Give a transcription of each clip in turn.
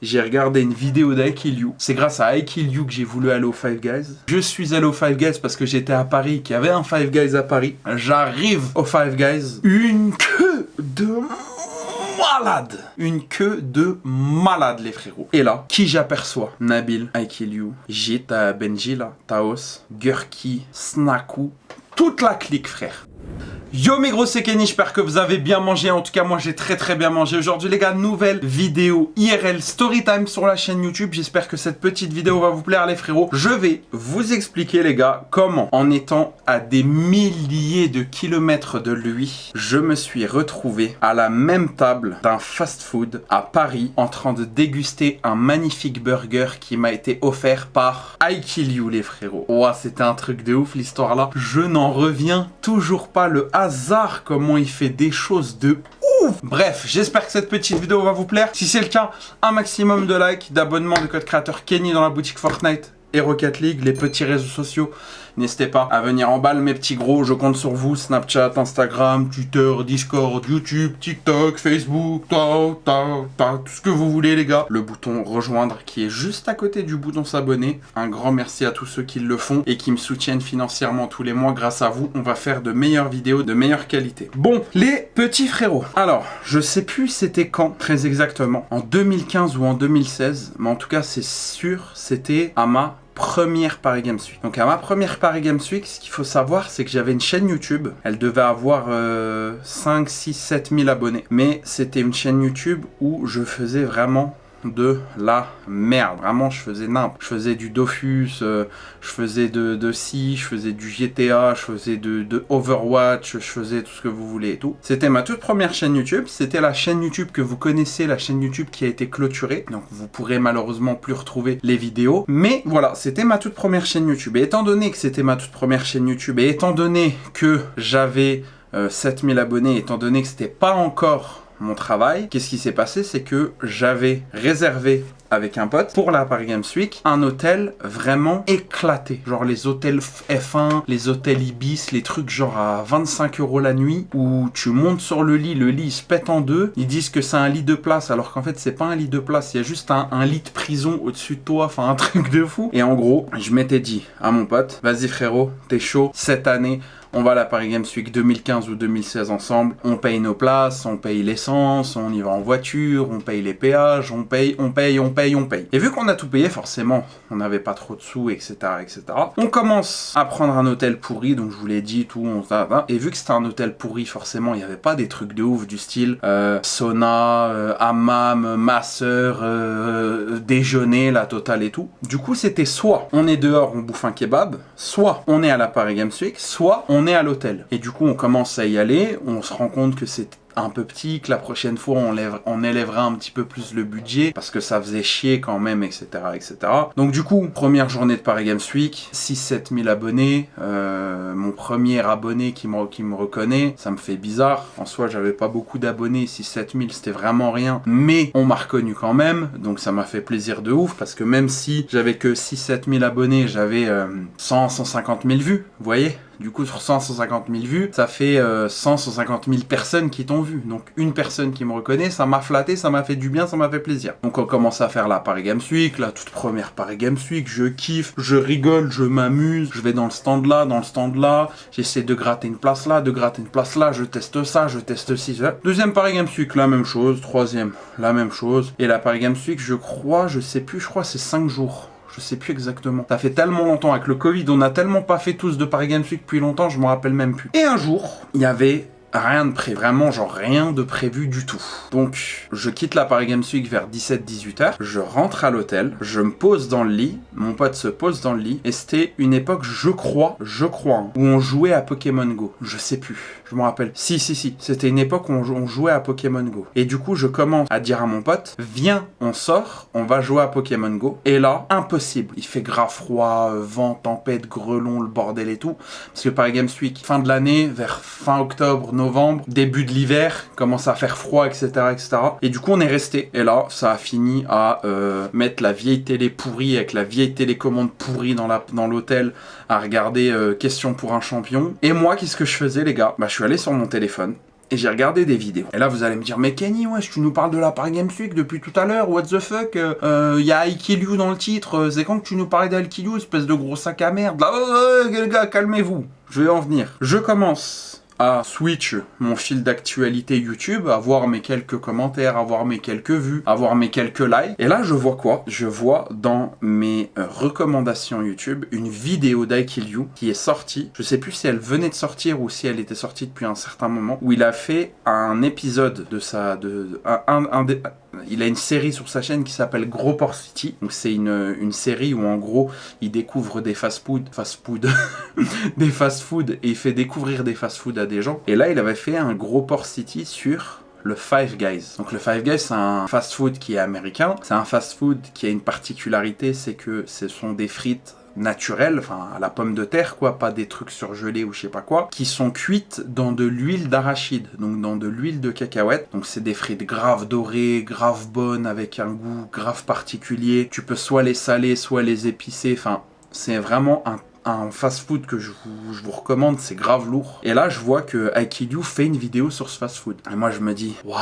J'ai regardé une vidéo d'Aikiliu. C'est grâce à Aikiliu que j'ai voulu aller au Five Guys. Je suis allé au Five Guys parce que j'étais à Paris, qu'il y avait un Five Guys à Paris. J'arrive au Five Guys. Une queue de malade. Une queue de malade, les frérots. Et là, qui j'aperçois? Nabil, Aikiliu, Jita, Benjila, Taos, Gurki, Snaku. Toute la clique, frère. Yo mes gros, c'est Kenny, j'espère que vous avez bien mangé. En tout cas moi j'ai très bien mangé aujourd'hui les gars. Nouvelle vidéo IRL Storytime sur la chaîne YouTube. J'espère que cette petite vidéo va vous plaire les frérots. Je vais vous expliquer les gars comment, en étant à des milliers de kilomètres de lui, je me suis retrouvé à la même table d'un fast food à Paris en train de déguster un magnifique burger qui m'a été offert par Aikiliu les frérots. Ouah, c'était un truc de ouf l'histoire là. Je n'en reviens toujours pas, le hasard comment il fait des choses de ouf. Bref, j'espère que cette petite vidéo va vous plaire. Si c'est le cas, un maximum de likes, d'abonnements, de code créateur Kenny dans la boutique Fortnite et Rocket League, les petits réseaux sociaux. N'hésitez pas à venir en balle mes petits gros, je compte sur vous. Snapchat, Instagram, Twitter, Discord, YouTube, TikTok, Facebook, tout ce que vous voulez les gars. Le bouton rejoindre qui est juste à côté du bouton s'abonner. Un grand merci à tous ceux qui le font et qui me soutiennent financièrement tous les mois. Grâce à vous, on va faire de meilleures vidéos de meilleure qualité. Bon, les petits frérots. Alors, je sais plus c'était quand très exactement, en 2015 ou en 2016, mais en tout cas c'est sûr, c'était à ma première Paris Games Week. Donc à ma première Paris Games Week, ce qu'il faut savoir, c'est que j'avais une chaîne YouTube. Elle devait avoir 5, 6, 7 000 abonnés. Mais c'était une chaîne YouTube où je faisais vraiment de la merde. Vraiment, je faisais n'importe. Je faisais du Dofus, je faisais de Si, je faisais du GTA, je faisais de Overwatch, je faisais tout ce que vous voulez et tout. C'était ma toute première chaîne YouTube. C'était la chaîne YouTube que vous connaissez, la chaîne YouTube qui a été clôturée. Donc vous pourrez malheureusement plus retrouver les vidéos. Mais voilà, c'était ma toute première chaîne YouTube. Et étant donné que c'était ma toute première chaîne YouTube, et étant donné que j'avais 7000 abonnés, étant donné que c'était pas encore mon travail, qu'est-ce qui s'est passé? C'est que j'avais réservé avec un pote pour la Paris Games Week un hôtel vraiment éclaté, genre les hôtels F1, les hôtels Ibis, les trucs genre à 25 € la nuit où tu montes sur le lit il se pète en deux, ils disent que c'est un lit de place alors qu'en fait c'est pas un lit de place, il y a juste un lit de prison au-dessus de toi, enfin un truc de fou. Et en gros je m'étais dit à mon pote, vas-y frérot, t'es chaud, cette année on va à la Paris Games Week 2015 ou 2016 ensemble, on paye nos places, on paye l'essence, on y va en voiture, on paye les péages, on paye. Et vu qu'on a tout payé, forcément, on n'avait pas trop de sous, etc., etc. On commence à prendre un hôtel pourri, donc je vous l'ai dit, tout, et vu que c'était un hôtel pourri, forcément, il n'y avait pas des trucs de ouf du style sauna, hammam, masseur, déjeuner, la totale et tout. Du coup, c'était soit on est dehors, on bouffe un kebab, soit on est à la Paris Games Week, soit on est à l'hôtel. Et du coup, on commence à y aller, on se rend compte que c'est un peu petit, que la prochaine fois on élèvera un petit peu plus le budget parce que ça faisait chier quand même, etc., etc. Donc du coup, première journée de Paris Games Week, 6-7 000 abonnés, mon premier abonné qui me reconnaît, ça me fait bizarre. En soi, j'avais pas beaucoup d'abonnés, 6-7 000 c'était vraiment rien, mais on m'a reconnu quand même, donc ça m'a fait plaisir de ouf parce que même si j'avais que 6-7 000 abonnés, j'avais 100-150 000 vues, vous voyez. Du coup, sur 100-150 000 vues, ça fait 100-150 000 personnes qui t'ont vu. Donc, une personne qui me reconnaît, ça m'a flatté, ça m'a fait du bien, ça m'a fait plaisir. Donc, on commence à faire la Paris Games Week, la toute première Paris Games Week. Je kiffe, je rigole, je m'amuse. Je vais dans le stand là, j'essaie de gratter une place là, je teste ça, je teste ci, ça. Deuxième Paris Games Week, la même chose. Troisième, la même chose. Et la Paris Games Week, je crois c'est 5 jours. Je sais plus exactement. Ça fait tellement longtemps avec le Covid, on a tellement pas fait tous de Paris Games Week depuis longtemps, je me rappelle même plus. Et un jour, il y avait rien de prévu, vraiment genre rien de prévu du tout. Donc je quitte la Paris Games Week vers 17-18 heures, je rentre à l'hôtel, je me pose dans le lit, mon pote se pose dans le lit, et c'était une époque, je crois, où on jouait à Pokémon Go. Je sais plus, je me rappelle. Si, c'était une époque où on jouait à Pokémon Go. Et du coup, je commence à dire à mon pote, viens, on sort, on va jouer à Pokémon Go. Et là, impossible. Il fait grave froid, vent, tempête, grelon, le bordel et tout. Parce que Paris Games Week, fin de l'année, vers fin octobre, novembre, début de l'hiver, commence à faire froid, etc., etc. Et du coup, on est resté. Et là, ça a fini à mettre la vieille télé pourrie avec la vieille télécommande pourrie dans l'hôtel, à regarder Question pour un champion. Et moi, qu'est-ce que je faisais, les gars? Bah, je suis allé sur mon téléphone. Et j'ai regardé des vidéos. Et là, vous allez me dire, mais Kenny, wesh, tu nous parles de la Paris Games Week depuis tout à l'heure, what the fuck, y a I Kill You dans le titre, c'est quand que tu nous parlais d'I Kill You, espèce de gros sac à merde. Là, les gars, calmez-vous. Je vais en venir. Je commence à switch mon fil d'actualité YouTube, à voir mes quelques commentaires, à voir mes quelques vues, à voir mes quelques likes. Et là, je vois quoi? Je vois dans mes recommandations YouTube une vidéo d'I Kill You qui est sortie. Je sais plus si elle venait de sortir ou si elle était sortie depuis un certain moment, où il a fait un épisode de sa... il a une série sur sa chaîne qui s'appelle Gros Port City. Donc c'est une série où en gros il découvre des des fast-food et il fait découvrir des fast-food à des gens. Et là il avait fait un Gros Port City sur le Five Guys. Donc le Five Guys c'est un fast-food qui est américain. C'est un fast-food qui a une particularité, c'est que ce sont des frites naturelles, enfin à la pomme de terre quoi, pas des trucs surgelés ou je sais pas quoi, qui sont cuites dans de l'huile d'arachide, donc dans de l'huile de cacahuète. Donc c'est des frites grave dorées, grave bonnes, avec un goût grave particulier. Tu peux soit les saler, soit les épicer, enfin c'est vraiment un fast-food que je vous recommande, c'est grave lourd. Et là je vois que I Kill You fait une vidéo sur ce fast-food. Et moi je me dis, waouh,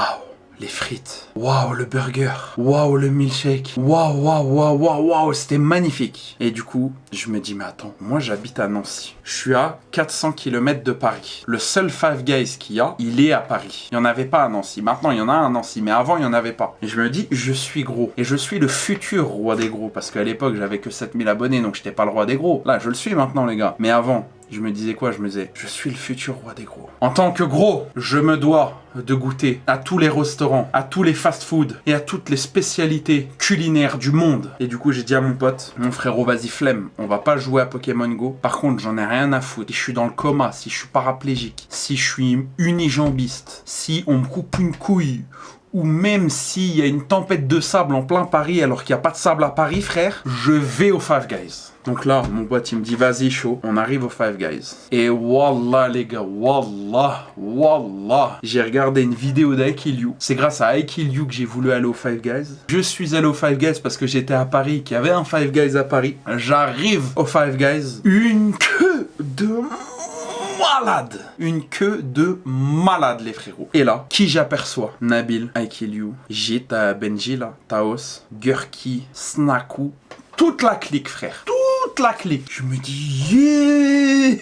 les frites, waouh le burger, waouh le milkshake, waouh waouh waouh waouh waouh, c'était magnifique. Et du coup, je me dis mais attends, moi j'habite à Nancy. Je suis à 400 km de Paris. Le seul Five Guys qu'il y a, il est à Paris. Il n'y en avait pas à Nancy. Maintenant, il y en a un à Nancy, mais avant, il n'y en avait pas. Et je me dis, je suis gros. Et je suis le futur roi des gros. Parce qu'à l'époque, j'avais que 7000 abonnés, donc j'étais pas le roi des gros. Là, je le suis maintenant, les gars. Mais avant, je me disais quoi? Je me disais, je suis le futur roi des gros. En tant que gros, je me dois de goûter à tous les restaurants, à tous les fast-food et à toutes les spécialités culinaires du monde. Et du coup, j'ai dit à mon pote, mon frérot, vas-y flemme, on va pas jouer à Pokémon Go. Par contre, j'en ai rien à foutre. Si je suis dans le coma, si je suis paraplégique, si je suis unijambiste, si on me coupe une couille, ou même s'il y a une tempête de sable en plein Paris alors qu'il n'y a pas de sable à Paris, frère, je vais au Five Guys. Donc là, mon pote, il me dit, vas-y, chaud, on arrive au Five Guys. Et wallah, les gars, wallah, j'ai regardé une vidéo d'I Kill You. C'est grâce à I Kill You que j'ai voulu aller au Five Guys. Je suis allé au Five Guys parce que j'étais à Paris, qu'il y avait un Five Guys à Paris. J'arrive au Five Guys, une queue de malade. Une queue de malade, les frérots. Et là, qui j'aperçois? Nabil, I Kill You, Jit, Benji, là, Taos, Gurki, Snaku, toute la clique, frère. Toute la clique. Je me dis, yeah,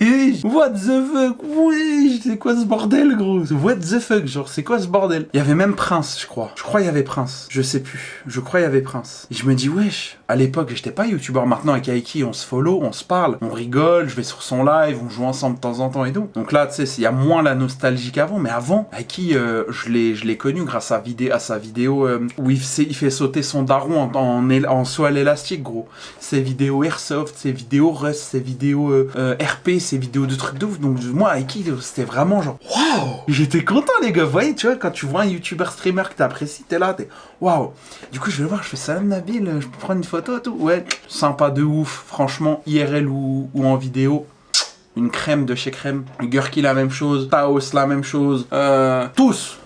what the fuck, oui, c'est quoi ce bordel, gros? What the fuck, genre, c'est quoi ce bordel? Il y avait même Prince, je crois. Je crois il y avait Prince. Je sais plus. Je crois il y avait Prince. Et je me dis, wesh, à l'époque, j'étais pas youtubeur. Maintenant, avec Aiki, on se follow, on se parle, on rigole, je vais sur son live, on joue ensemble de temps en temps et tout. Donc là, tu sais, il y a moins la nostalgie qu'avant, mais avant, Aiki, je l'ai connu grâce à sa vidéo où il fait sauter son daron en saut à l'élastique, gros. Ses vidéos Airsoft, ses vidéos Rust, ses vidéos RP, ses vidéos de trucs de ouf. Donc moi, Aiki, c'était vraiment genre, waouh! J'étais content, les gars. Vous voyez, tu vois, quand tu vois un youtubeur streamer que t'apprécies, t'es là, t'es waouh! Du coup, je vais le voir, je fais salam Nabil, je peux prendre une photo et tout. Ouais, sympa de ouf, franchement, IRL ou en vidéo. Une crème de chez Crème. Gurki la même chose. Taos la même chose. Tous.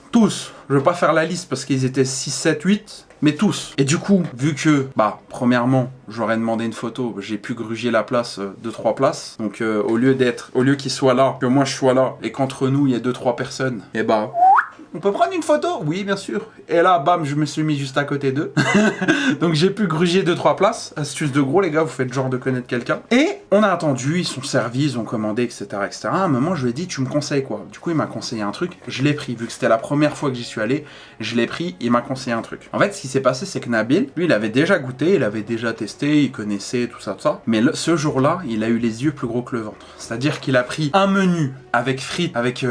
Je veux pas faire la liste parce qu'ils étaient 6, 7, 8. Mais tous. Et du coup, vu que, premièrement, j'aurais demandé une photo, j'ai pu gruger la place, 2-3 places. Donc, au lieu qu'il soit là, que moi je sois là, et qu'entre nous, il y ait 2-3 personnes, et on peut prendre une photo? Oui, bien sûr. Et là, bam, je me suis mis juste à côté d'eux. Donc j'ai pu gruger 2-3 places. Astuce de gros, les gars, vous faites genre de connaître quelqu'un. Et on a attendu, ils sont servis, ils ont commandé, etc., etc. À un moment, je lui ai dit, tu me conseilles quoi? Du coup, il m'a conseillé un truc. Je l'ai pris. Vu que c'était la première fois que j'y suis allé, je l'ai pris, il m'a conseillé un truc. En fait, ce qui s'est passé, c'est que Nabil, lui, il avait déjà goûté, il avait déjà testé, il connaissait tout ça. Mais ce jour-là, il a eu les yeux plus gros que le ventre. C'est-à-dire qu'il a pris un menu avec frites, avec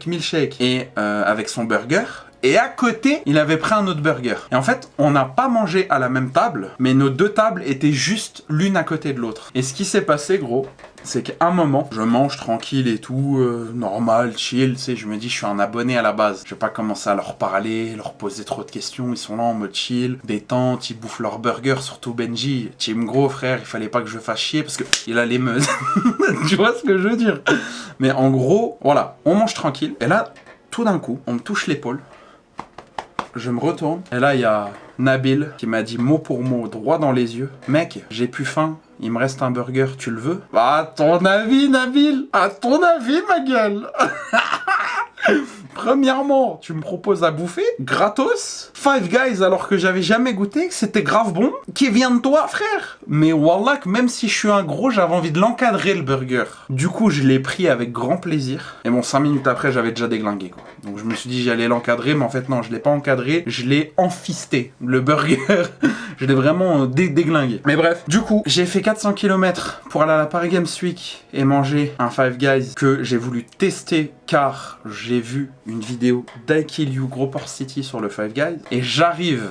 milkshake et avec son burger. Et à côté, il avait pris un autre burger. Et en fait, on n'a pas mangé à la même table, mais nos deux tables étaient juste l'une à côté de l'autre. Et ce qui s'est passé, gros, c'est qu'à un moment, je mange tranquille et tout, normal, chill, tu sais, je me dis, je suis un abonné à la base. Je vais pas commencer à leur parler, leur poser trop de questions, ils sont là en mode chill, détente, ils bouffent leur burger, surtout Benji. Team gros, frère, il fallait pas que je fasse chier parce que il allait me... Tu vois ce que je veux dire? Mais en gros, voilà, on mange tranquille. Et là, tout d'un coup, on me touche l'épaule. Je me retourne, et là il y a Nabil qui m'a dit mot pour mot, droit dans les yeux. Mec, j'ai plus faim, il me reste un burger, tu le veux? À ton avis, Nabil? À ton avis, ma gueule? Premièrement, tu me proposes à bouffer, gratos, Five Guys alors que j'avais jamais goûté, que c'était grave bon, qui vient de toi, frère. Mais wallah, que même si je suis un gros, j'avais envie de l'encadrer, le burger. Du coup, je l'ai pris avec grand plaisir. Et bon, 5 minutes après, j'avais déjà déglingué, quoi. Donc je me suis dit, j'allais l'encadrer, mais en fait, non, je l'ai pas encadré, je l'ai enfisté, le burger. Je l'ai vraiment déglingué. Mais bref, du coup, j'ai fait 400 km pour aller à la Paris Games Week et manger un Five Guys que j'ai voulu tester car j'ai vu une vidéo d'Aikiliu Gros Port City sur le Five Guys et j'arrive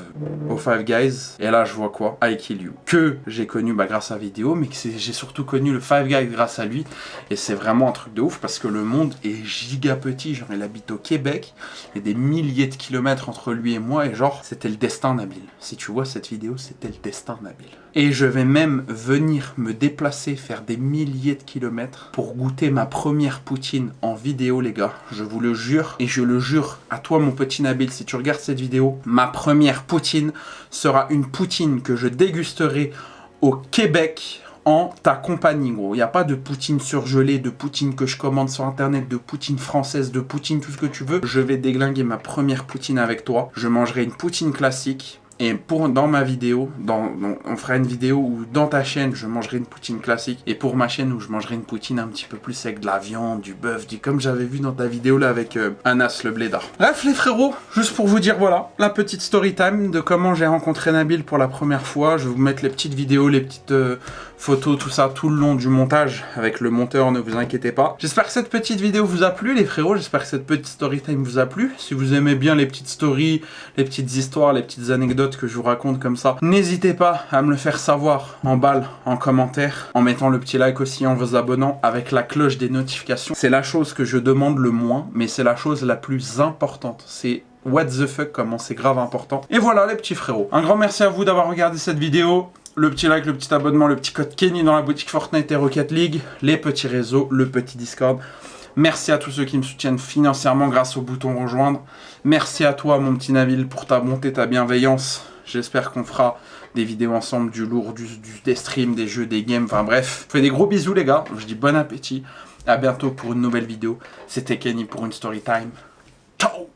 au Five Guys et là je vois quoi? Aikiliu que j'ai connu grâce à la vidéo, mais que j'ai surtout connu le Five Guys grâce à lui et c'est vraiment un truc de ouf parce que le monde est giga petit. Genre il habite au Québec, il y a des milliers de kilomètres entre lui et moi et genre c'était le destin, Nabil. Si tu vois cette vidéo, c'était le destin, Nabil. Et je vais même venir me déplacer, faire des milliers de kilomètres pour goûter ma première poutine en vidéo, les gars. Je vous le jure, et je le jure à toi, mon petit Nabil, si tu regardes cette vidéo, ma première poutine sera une poutine que je dégusterai au Québec en ta compagnie, gros. Il n'y a pas de poutine surgelée, de poutine que je commande sur internet, de poutine française, de poutine, tout ce que tu veux. Je vais déglinguer ma première poutine avec toi. Je mangerai une poutine classique. Et dans ma vidéo, on fera une vidéo où dans ta chaîne, je mangerai une poutine classique. Et pour ma chaîne, où je mangerai une poutine un petit peu plus avec de la viande, du bœuf, comme j'avais vu dans ta vidéo là avec Anas le blédard. Bref les frérots, juste pour vous dire voilà, la petite story time de comment j'ai rencontré Nabil pour la première fois. Je vais vous mettre les petites vidéos, les petites photos, tout ça, tout le long du montage avec le monteur, ne vous inquiétez pas. J'espère que cette petite vidéo vous a plu les frérots, j'espère que cette petite story time vous a plu. Si vous aimez bien les petites stories, les petites histoires, les petites anecdotes que je vous raconte comme ça, n'hésitez pas à me le faire savoir en balle, en commentaire, en mettant le petit like aussi, en vous abonnant, avec la cloche des notifications. C'est la chose que je demande le moins, mais c'est la chose la plus importante. C'est what the fuck, comment c'est grave important. Et voilà les petits frérots. Un grand merci à vous d'avoir regardé cette vidéo. Le petit like, le petit abonnement, le petit code Kenny dans la boutique Fortnite et Rocket League, les petits réseaux, le petit Discord. Merci à tous ceux qui me soutiennent financièrement grâce au bouton rejoindre. Merci à toi mon petit Nabil pour ta bonté, ta bienveillance. J'espère qu'on fera des vidéos ensemble, du lourd, des streams, des jeux, des games, enfin bref. Je fais des gros bisous les gars, je dis bon appétit. À bientôt pour une nouvelle vidéo. C'était Kenny pour une story time. Ciao.